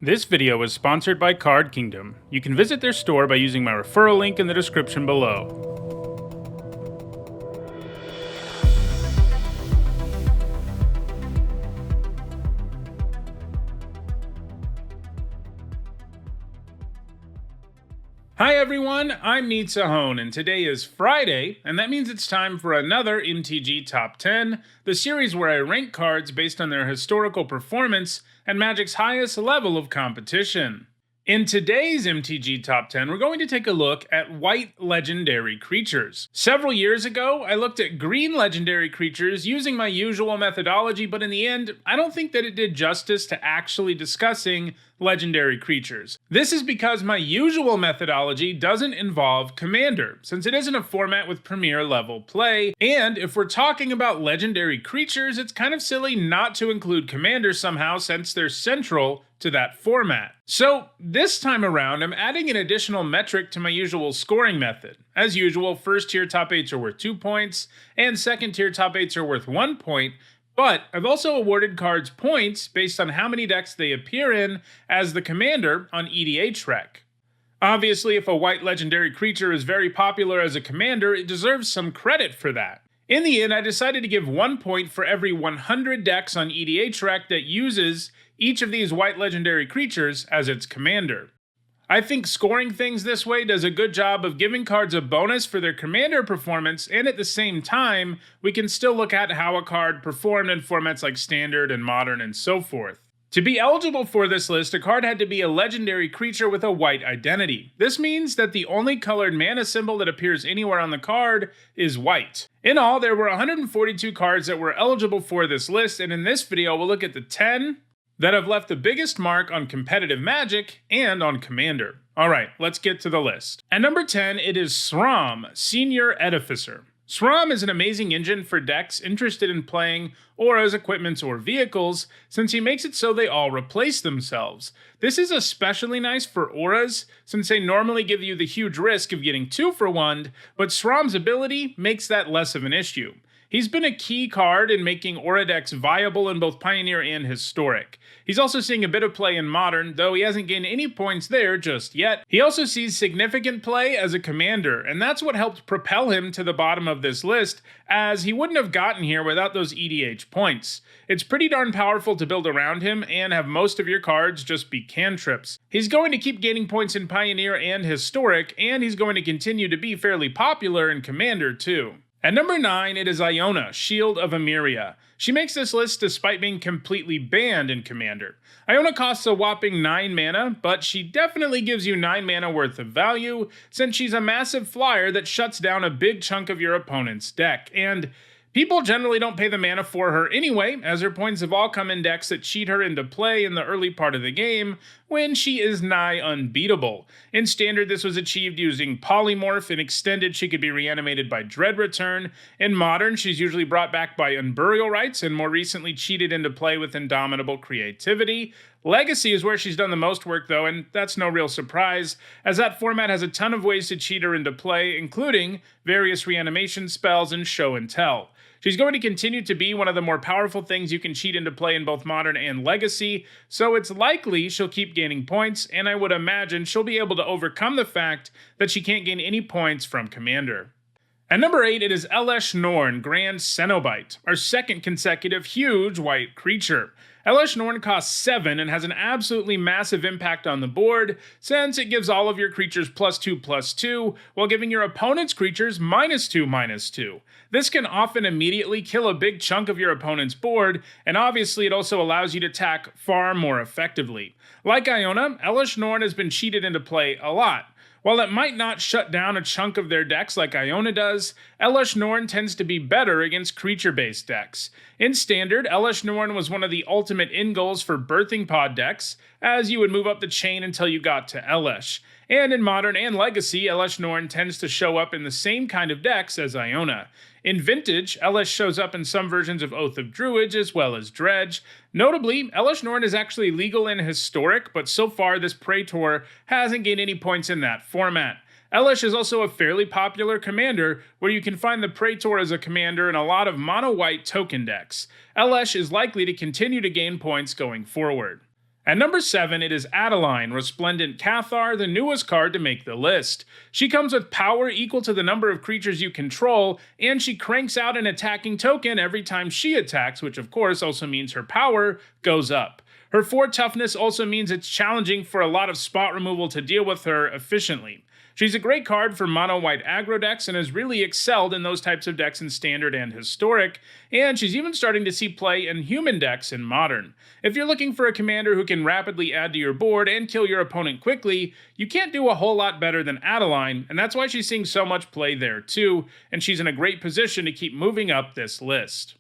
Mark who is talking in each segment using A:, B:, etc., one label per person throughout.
A: This video is sponsored by Card Kingdom. You can visit their store by using my referral link in the description below. Hi everyone, I'm Nizzahon, and today is Friday, and that means it's time for another MTG Top 10, the series where I rank cards based on their historical performance and Magic's highest level of competition. In today's MTG Top 10, we're going to take a look at white legendary creatures. Several years ago, I looked at green legendary creatures using my usual methodology, but in the end, I don't think that it did justice to actually discussing legendary creatures. This is because my usual methodology doesn't involve Commander, since it isn't a format with premier level play, and if we're talking about legendary creatures, it's kind of silly not to include Commander somehow since they're central to that format. So this time around, I'm adding an additional metric to my usual scoring method. As usual, first tier top 8s are worth 2 points, and second tier top 8s are worth 1 point, but I've also awarded cards points based on how many decks they appear in as the commander on EDHREC. Obviously, if a white legendary creature is very popular as a commander, it deserves some credit for that. In the end, I decided to give 1 point for every 100 decks on EDHREC that uses each of these white legendary creatures as its commander. I think scoring things this way does a good job of giving cards a bonus for their commander performance, and at the same time, we can still look at how a card performed in formats like Standard and Modern and so forth. To be eligible for this list, a card had to be a legendary creature with a white identity. This means that the only colored mana symbol that appears anywhere on the card is white. In all, there were 142 cards that were eligible for this list, and in this video, we'll look at the 10 that have left the biggest mark on competitive Magic and on Commander. Alright, let's get to the list. At number 10, it is Thraben, Senior Edificer. Thraben is an amazing engine for decks interested in playing auras, equipments, or vehicles, since he makes it so they all replace themselves. This is especially nice for auras, since they normally give you the huge risk of getting 2 for 1, but Thraben's ability makes that less of an issue. He's been a key card in making aura decks viable in both Pioneer and Historic. He's also seeing a bit of play in Modern, though he hasn't gained any points there just yet. He also sees significant play as a commander, and that's what helped propel him to the bottom of this list, as he wouldn't have gotten here without those EDH points. It's pretty darn powerful to build around him and have most of your cards just be cantrips. He's going to keep gaining points in Pioneer and Historic, and he's going to continue to be fairly popular in Commander too. At number 9, it is Iona, Shield of Emeria. She makes this list despite being completely banned in Commander. Iona costs a whopping 9 mana, but she definitely gives you 9 mana worth of value, since she's a massive flyer that shuts down a big chunk of your opponent's deck, and people generally don't pay the mana for her anyway, as her points have all come in decks that cheat her into play in the early part of the game, when she is nigh unbeatable. In Standard, this was achieved using Polymorph. In Extended, she could be reanimated by Dread Return. In Modern, she's usually brought back by Unburial Rites, and more recently cheated into play with Indomitable Creativity. Legacy is where she's done the most work though, and that's no real surprise, as that format has a ton of ways to cheat her into play, including various reanimation spells and show and tell. She's going to continue to be one of the more powerful things you can cheat into play in both Modern and Legacy, so it's likely she'll keep gaining points, and I would imagine she'll be able to overcome the fact that she can't gain any points from Commander. At number 8, it is Elesh Norn, Grand Cenobite, our second consecutive huge white creature. Elesh Norn costs 7 and has an absolutely massive impact on the board, since it gives all of your creatures +2/+2, while giving your opponent's creatures -2/-2. This can often immediately kill a big chunk of your opponent's board, and obviously it also allows you to attack far more effectively. Like Iona, Elesh Norn has been cheated into play a lot. While it might not shut down a chunk of their decks like Iona does, Elesh Norn tends to be better against creature-based decks. In Standard, Elesh Norn was one of the ultimate end goals for Birthing Pod decks, as you would move up the chain until you got to Elesh. And in Modern and Legacy, Elesh Norn tends to show up in the same kind of decks as Iona. In Vintage, Elesh shows up in some versions of Oath of Druids as well as Dredge. Notably, Elesh Norn is actually legal in Historic, but so far this Praetor hasn't gained any points in that format. Elesh is also a fairly popular commander, where you can find the Praetor as a commander in a lot of mono-white token decks. Elesh is likely to continue to gain points going forward. At number 7, it is Adaline, Resplendent Cathar, the newest card to make the list. She comes with power equal to the number of creatures you control, and she cranks out an attacking token every time she attacks, which of course also means her power goes up. Her 4 toughness also means it's challenging for a lot of spot removal to deal with her efficiently. She's a great card for mono-white aggro decks and has really excelled in those types of decks in Standard and Historic, and she's even starting to see play in human decks in Modern. If you're looking for a commander who can rapidly add to your board and kill your opponent quickly, you can't do a whole lot better than Adaline, and that's why she's seeing so much play there too, and she's in a great position to keep moving up this list.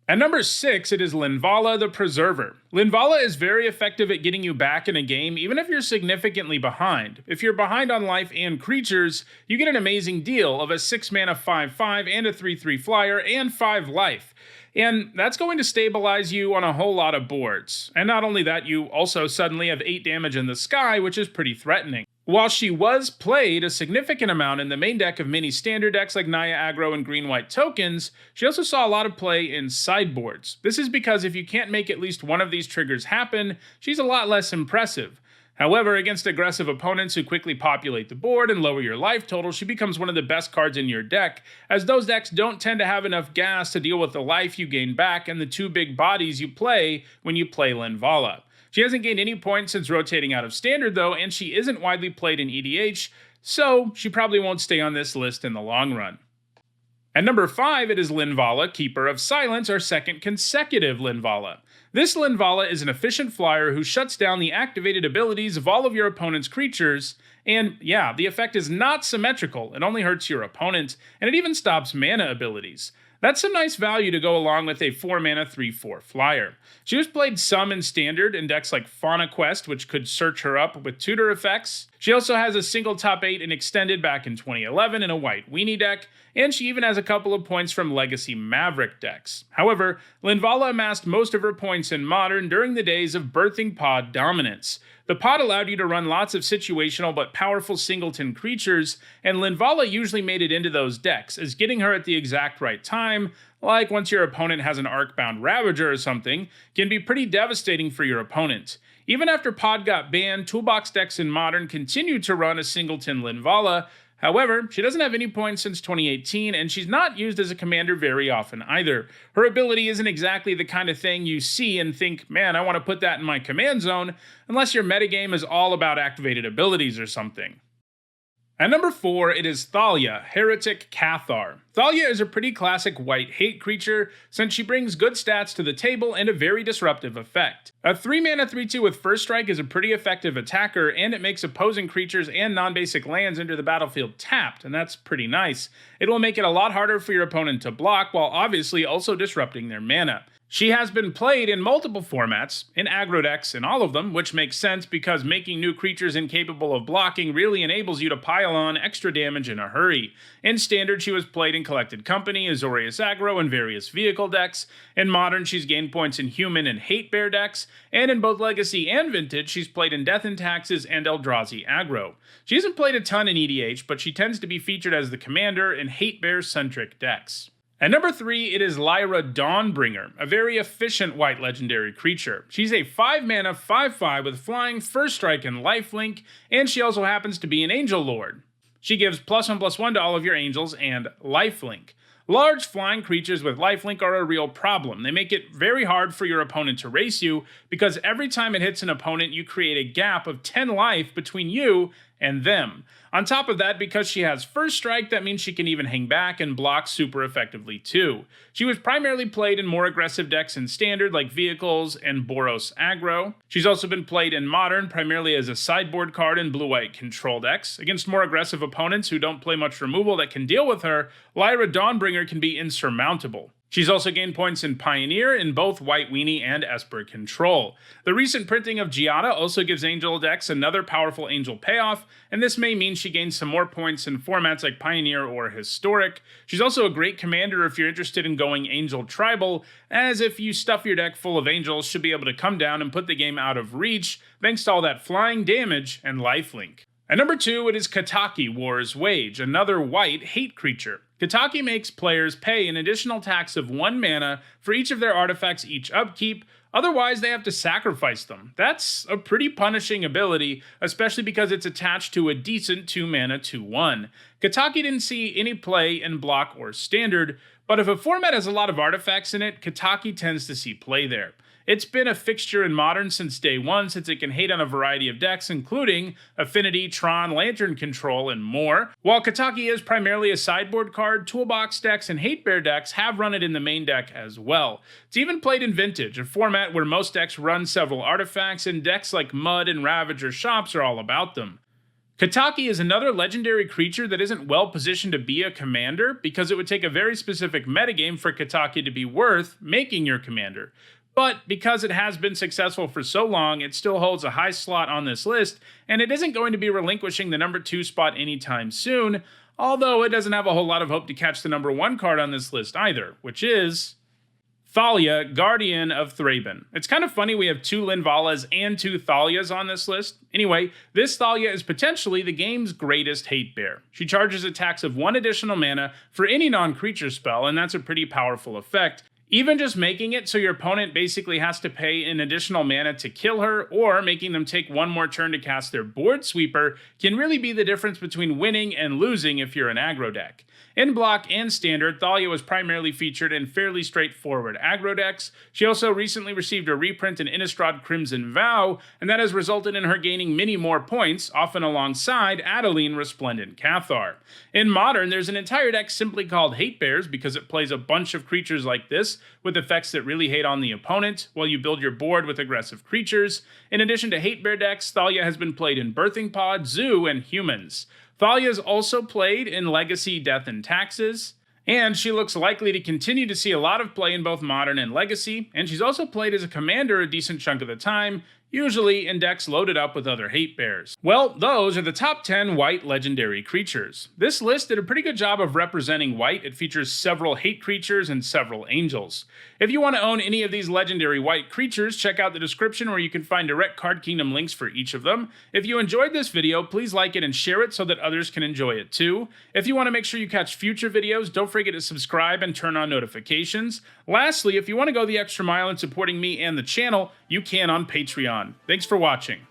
A: At number 6, it is Linvala the Preserver. Linvala is very effective at getting you back in a game, even if you're significantly behind. If you're behind on life and creatures, you get an amazing deal of a 6-mana 5/5 and a 3/3 flyer and 5 life. And that's going to stabilize you on a whole lot of boards. And not only that, you also suddenly have 8 damage in the sky, which is pretty threatening. While she was played a significant amount in the main deck of many standard decks like Naya Aggro and green-white tokens, she also saw a lot of play in sideboards. This is because if you can't make at least one of these triggers happen, she's a lot less impressive. However, against aggressive opponents who quickly populate the board and lower your life total, she becomes one of the best cards in your deck, as those decks don't tend to have enough gas to deal with the life you gain back and the 2 big bodies you play when you play Linvala. She hasn't gained any points since rotating out of Standard though, and she isn't widely played in EDH, so she probably won't stay on this list in the long run. At number 5, it is Linvala, Keeper of Silence, our second consecutive Linvala. This Linvala is an efficient flyer who shuts down the activated abilities of all of your opponent's creatures, and yeah, the effect is not symmetrical, it only hurts your opponent, and it even stops mana abilities. That's some nice value to go along with a 4-mana 3/4 flyer. She was played some in Standard in decks like Fauna Quest, which could search her up with tutor effects. She also has a single top 8 in Extended back in 2011 in a white weenie deck, and she even has a couple of points from Legacy Maverick decks. However, Linvala amassed most of her points in Modern during the days of Birthing Pod dominance. The pod allowed you to run lots of situational but powerful singleton creatures, and Linvala usually made it into those decks, as getting her at the exact right time, like once your opponent has an Arcbound Ravager or something, can be pretty devastating for your opponent. Even after pod got banned, Toolbox decks in Modern continued to run a singleton Linvala. However, she doesn't have any points since 2018, and she's not used as a commander very often either. Her ability isn't exactly the kind of thing you see and think, man, I want to put that in my command zone, unless your metagame is all about activated abilities or something. At number 4, it is Thalia Heretick Cathar. Thalia is a pretty classic white hate creature, since she brings good stats to the table and a very disruptive effect. A 3-mana 3/2 with First Strike is a pretty effective attacker, and it makes opposing creatures and non-basic lands enter the battlefield tapped, and that's pretty nice. It will make it a lot harder for your opponent to block, while obviously also disrupting their mana. She has been played in multiple formats, in aggro decks in all of them, which makes sense because making new creatures incapable of blocking really enables you to pile on extra damage in a hurry. In Standard, she was played in Collected Company, Azorius Aggro, and various vehicle decks. In Modern, she's gained points in Human and Hate Bear decks, and in both Legacy and Vintage, she's played in Death and Taxes and Eldrazi Aggro. She hasn't played a ton in EDH, but she tends to be featured as the commander in Hate Bear-centric decks. At number 3, it is Lyra Dawnbringer, a very efficient white legendary creature. She's a 5-mana 5/5 with flying, First Strike, and lifelink, and she also happens to be an Angel Lord. She gives +1/+1 to all of your angels and lifelink. Large flying creatures with lifelink are a real problem. They make it very hard for your opponent to race you, because every time it hits an opponent, you create a gap of 10 life between you and them. On top of that, because she has First Strike, that means she can even hang back and block super effectively too. She was primarily played in more aggressive decks in Standard like Vehicles and Boros Aggro. She's also been played in Modern primarily as a sideboard card in blue-white control decks. Against more aggressive opponents who don't play much removal that can deal with her, Lyra Dawnbringer can be insurmountable. She's also gained points in Pioneer in both White Weenie and Esper Control. The recent printing of Giada also gives Angel decks another powerful Angel payoff, and this may mean she gains some more points in formats like Pioneer or Historic. She's also a great commander if you're interested in going Angel Tribal, as if you stuff your deck full of Angels, should be able to come down and put the game out of reach, thanks to all that flying damage and lifelink. At number 2, it is Kotaki, War's Wage, another white hate creature. Kotaki makes players pay an additional tax of 1 mana for each of their artifacts each upkeep, Otherwise, they have to sacrifice them. That's a pretty punishing ability, especially because it's attached to a decent 2-mana 2/1. Kotaki didn't see any play in block or standard, but if a format has a lot of artifacts in it, Kotaki tends to see play there. It's been a fixture in Modern since day one, since it can hate on a variety of decks, including Affinity, Tron, Lantern Control, and more. While Kotaki is primarily a sideboard card, Toolbox decks and Hate Bear decks have run it in the main deck as well. It's even played in Vintage, a format where most decks run several artifacts, and decks like Mud and Ravager Shops are all about them. Kotaki is another legendary creature that isn't well positioned to be a commander, because it would take a very specific metagame for Kotaki to be worth making your commander. But because it has been successful for so long, it still holds a high slot on this list, and it isn't going to be relinquishing the number 2 spot anytime soon, although it doesn't have a whole lot of hope to catch the number 1 card on this list either, which is Thalia, Guardian of Thraben. It's kind of funny we have 2 Linvalas and 2 Thalias on this list. Anyway, this Thalia is potentially the game's greatest hate bear. She charges attacks of 1 additional mana for any non-creature spell, and that's a pretty powerful effect. Even just making it so your opponent basically has to pay an additional mana to kill her, or making them take 1 more turn to cast their board sweeper, can really be the difference between winning and losing if you're an aggro deck. In block and standard, Thalia was primarily featured in fairly straightforward aggro decks. She also recently received a reprint in Innistrad Crimson Vow, and that has resulted in her gaining many more points, often alongside Adaline Resplendent Cathar. In Modern, there's an entire deck simply called Hate Bears because it plays a bunch of creatures like this, with effects that really hate on the opponent, while you build your board with aggressive creatures. In addition to Hate Bear decks, Thalia has been played in Birthing Pod, Zoo, and Humans. Thalia is also played in Legacy, Death, and Taxes, and she looks likely to continue to see a lot of play in both Modern and Legacy, and she's also played as a commander a decent chunk of the time, usually in decks loaded up with other hate bears. Well, those are the top 10 white legendary creatures. This list did a pretty good job of representing white. It features several hate creatures and several angels. If you want to own any of these legendary white creatures, check out the description where you can find direct Card Kingdom links for each of them. If you enjoyed this video, please like it and share it so that others can enjoy it too. If you want to make sure you catch future videos, don't forget to subscribe and turn on notifications. Lastly, if you want to go the extra mile in supporting me and the channel, you can on Patreon. Thanks for watching.